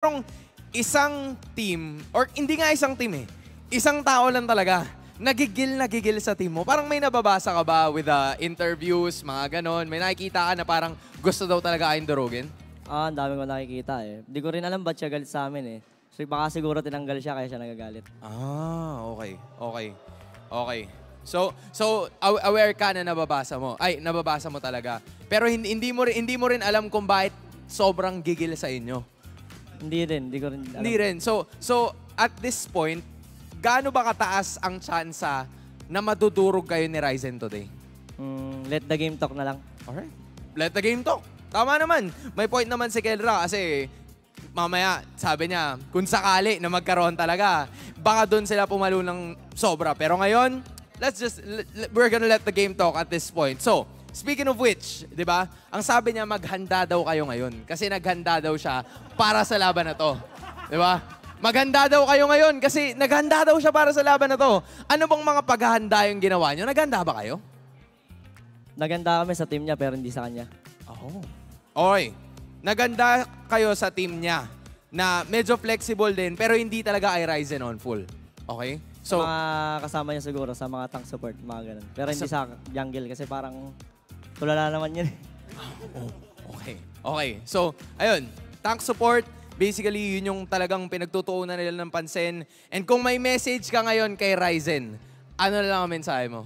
Parang isang team, or hindi nga isang team isang tao lang talaga, nagigil sa team mo. Parang may nababasa ka ba with interviews, mga ganon? May nakikita ka na parang gusto daw talaga ayon durugin? Ang dami ko nakikita Hindi ko rin alam ba't siya galit sa amin So, baka siguro tinanggal siya kaya siya nagagalit. Okay. So aware ka na nababasa mo. Ay, nababasa mo talaga. Pero hindi mo rin alam kung bakit sobrang gigil sa inyo. Hindi ko rin alam. Hindi rin. So at this point, gaano ba kataas ang tsansa na madudurog kayo ni Ryzen today? Let the game talk na lang. Alright. Let the game talk. Tama naman. May point naman si Kelra kasi mamaya, sabi niya, kung sakali na magkaroon talaga, baka doon sila pumalo ng sobra. Pero ngayon, we're gonna let the game talk at this point. So, speaking of which, di ba? Ang sabi niya, maghanda daw kayo ngayon. Kasi naghanda daw siya para sa laban na to. Di ba? Maghanda daw kayo ngayon kasi naghanda daw siya para sa laban na to. Ano bang mga paghahanda yung ginawa niyo? Naghanda ba kayo? Naghanda kami sa team niya pero hindi sa kanya. Okay. Naghanda kayo sa team niya na medyo flexible din pero hindi talaga ay Ryzen on full. Okay? So, mga kasama niya siguro sa mga tank support, mga ganun. Pero hindi sa jungle kasi parang tulala naman yun. Okay. So, ayun. Tank support, basically, yun yung talagang pinagtutuunan nila ng pansin. And kung may message ka ngayon kay Ryzen, ano na lang ang mensahe mo?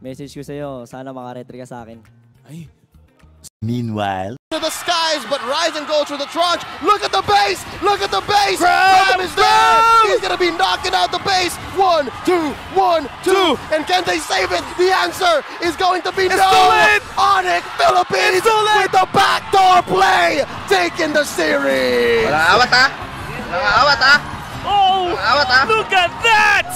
Message ko sa'yo, sana makaretry ka sa akin. Meanwhile, to the skies, but Ryzen goes for the trunch. Look at the base! Look at the base! Grab is there! He's gonna be knocking out the base. 1, 2, 1, 2. And can they save it? The answer is going to be no! Onyx Philippines with the backdoor play, taking the series. Walang awat ha? Oh, look at that!